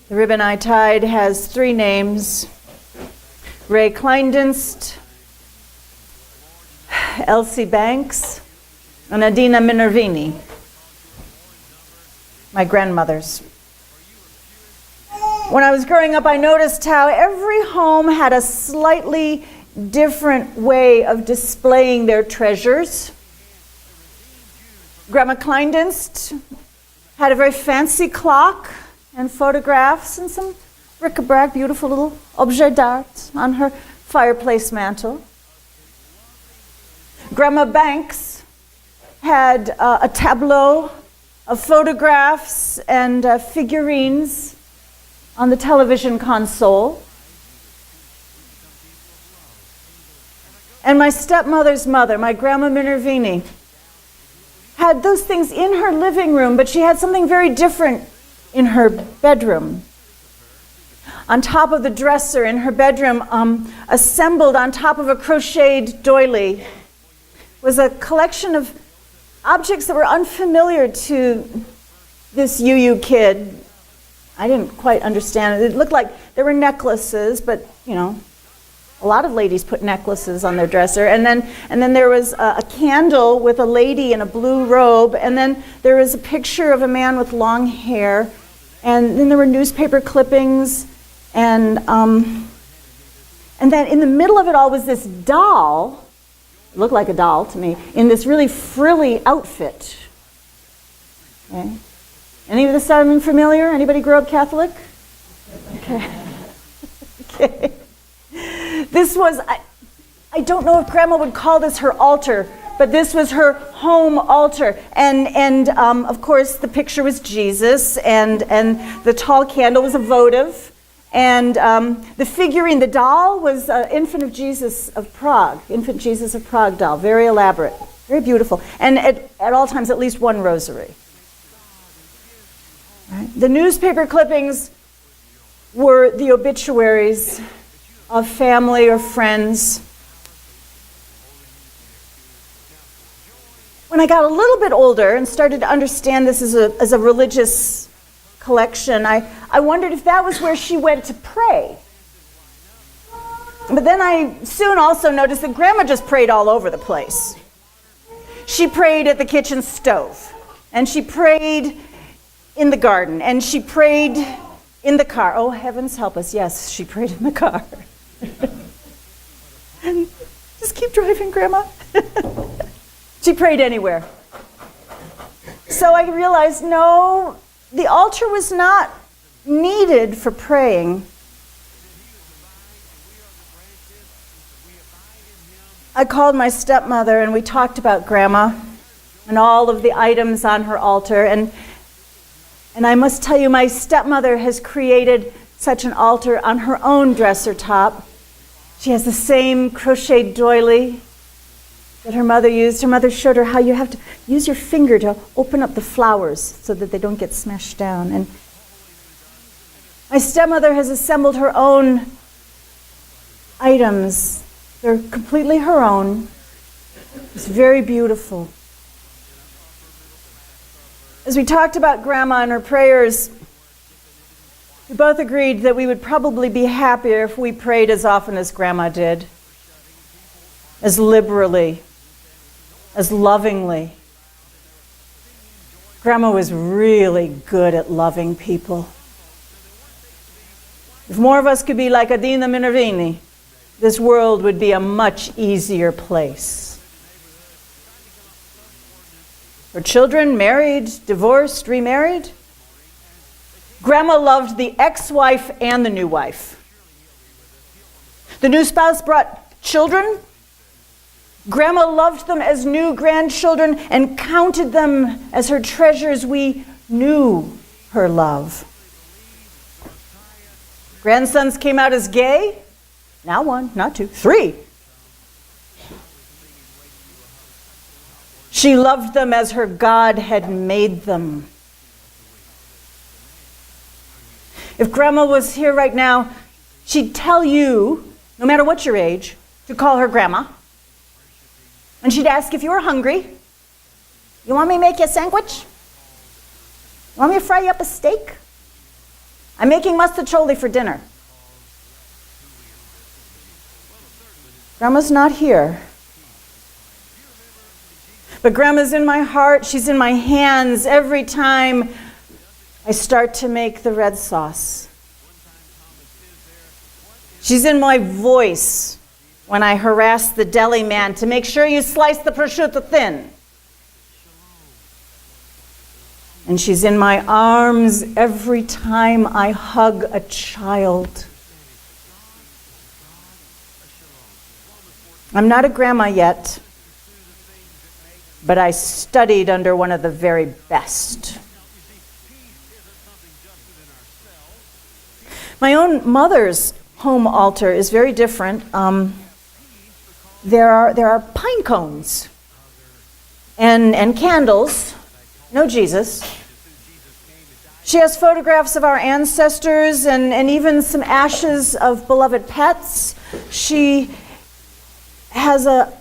The ribbon I tied has 3 names: Ray Kleindienst, Elsie Banks, and Adina Minervini, my grandmothers. When I was growing up, I noticed how every home had a slightly different way of displaying their treasures. Grandma Kleindienst had a very fancy clock and photographs and some bric-a-brac, beautiful little objet d'art on her fireplace mantel. Grandma Banks had a tableau of photographs and figurines on the television console. And my stepmother's mother, my Grandma Minervini, had those things in her living room, but she had something very different in her bedroom. On top of the dresser in her bedroom, assembled on top of a crocheted doily, was a collection of objects that were unfamiliar to this UU kid. I didn't quite understand it. It looked like there were necklaces, but a lot of ladies put necklaces on their dresser. And then there was a candle with a lady in a blue robe, and then there was a picture of a man with long hair, and then there were newspaper clippings, and then in the middle of it all was this doll. It looked like a doll to me, in this really frilly outfit. Okay. Any of this sound familiar? Anybody grow up Catholic? Okay. Okay. This was, I don't know if Grandma would call this her altar, but this was her home altar. And of course, the picture was Jesus, and the tall candle was a votive. And the figurine, the doll, was Infant Jesus of Prague doll, very elaborate, very beautiful. And at all times, at least 1 rosary. Right? The newspaper clippings were the obituaries of family or friends. When I got a little bit older and started to understand this as a religious collection, I wondered if that was where she went to pray. But then I soon also noticed that Grandma just prayed all over the place. She prayed at the kitchen stove, and she prayed in the garden, and she prayed in the car. Oh, heavens help us. Yes, she prayed in the car. And just keep driving, Grandma. She prayed anywhere. So I realized, no, the altar was not needed for praying. I called my stepmother and we talked about Grandma and all of the items on her altar. And I must tell you, my stepmother has created such an altar on her own dresser top. She has the same crocheted doily that her mother used. Her mother showed her how you have to use your finger to open up the flowers so that they don't get smashed down. And my stepmother has assembled her own items. They're completely her own. It's very beautiful. As we talked about Grandma and her prayers, we both agreed that we would probably be happier if we prayed as often as Grandma did, as liberally, as lovingly. Grandma was really good at loving people. If more of us could be like Adina Minervini, this world would be a much easier place. Her children, married, divorced, remarried. Grandma loved the ex-wife and the new wife. The new spouse brought children. Grandma loved them as new grandchildren and counted them as her treasures. We knew her love. Grandsons came out as gay. Now 1, not 2, 3. She loved them as her God had made them. If Grandma was here right now, she'd tell you, no matter what your age, to call her Grandma. And she'd ask if you were hungry. You want me to make you a sandwich? You want me to fry you up a steak? I'm making mustacholi for dinner. Grandma's not here. But Grandma's in my heart. She's in my hands every time I start to make the red sauce. She's in my voice when I harass the deli man to make sure you slice the prosciutto thin. And she's in my arms every time I hug a child. I'm not a grandma yet, but I studied under one of the very best. My own mother's home altar is very different. There are pine cones and candles. No Jesus. She has photographs of our ancestors and even some ashes of beloved pets. She has a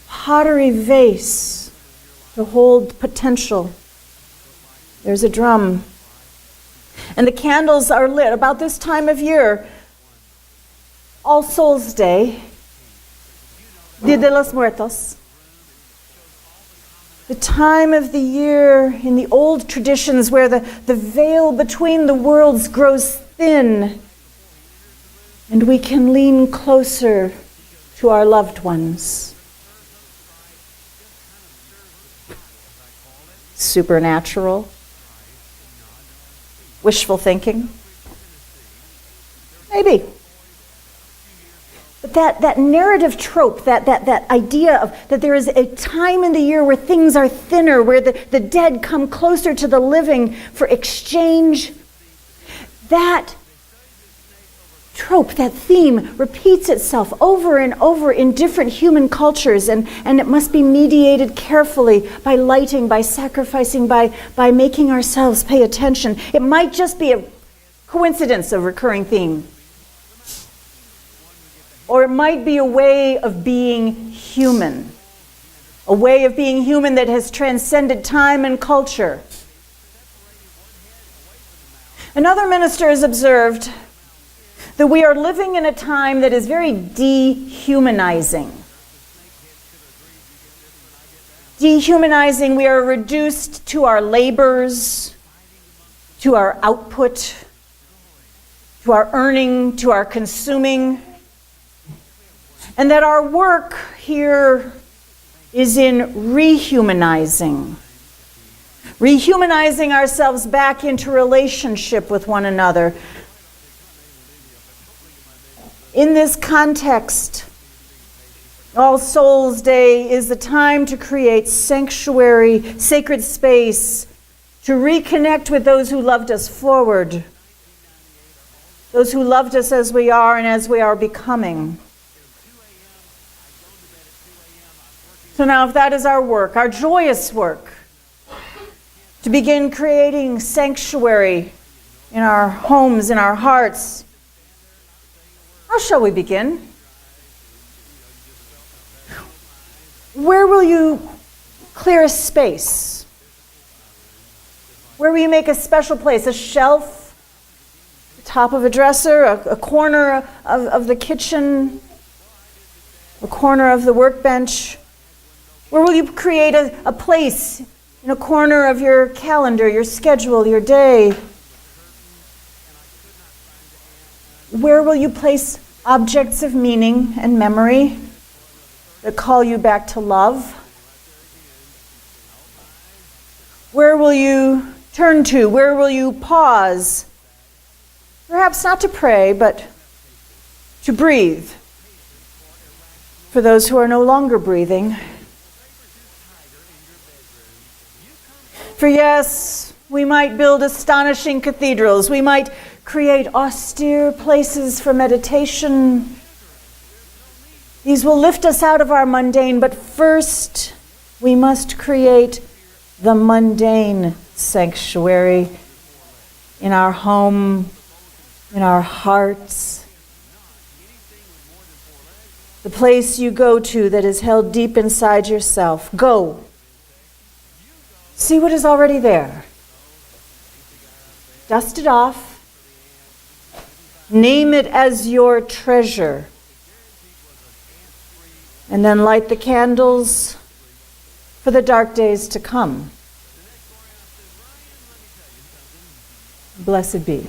pottery vase to hold potential. There's a drum. And the candles are lit about this time of year. All Souls Day, Dia de los Muertos. The time of the year in the old traditions where the veil between the worlds grows thin and we can lean closer to our loved ones. Supernatural. Wishful thinking? Maybe. But that narrative trope, that idea of that there is a time in the year where things are thinner, where the dead come closer to the living for exchange, that trope, that theme repeats itself over and over in different human cultures, and it must be mediated carefully by lighting, by sacrificing, by making ourselves pay attention. It might just be a coincidence, a recurring theme. Or it might be a way of being human. A way of being human that has transcended time and culture. Another minister has observed that we are living in a time that is very dehumanizing. Dehumanizing, we are reduced to our labors, to our output, to our earning, to our consuming. And that our work here is in rehumanizing. Rehumanizing ourselves back into relationship with one another. In this context, All Souls Day is the time to create sanctuary, sacred space, to reconnect with those who loved us forward, those who loved us as we are and as we are becoming. So now if that is our work, our joyous work, to begin creating sanctuary in our homes, in our hearts, how shall we begin? Where will you clear a space? Where will you make a special place? A shelf, the top of a dresser, a corner of the kitchen, a corner of the workbench? Where will you create a place in a corner of your calendar, your schedule, your day? Where will you place objects of meaning and memory that call you back to love? Where will you turn to? Where will you pause? Perhaps not to pray, but to breathe. For those who are no longer breathing. For yes, we might build astonishing cathedrals. We might create austere places for meditation. These will lift us out of our mundane, but first we must create the mundane sanctuary in our home, in our hearts. The place you go to that is held deep inside yourself. Go. See what is already there. Dust it off. Name it as your treasure. And then light the candles for the dark days to come. Blessed be.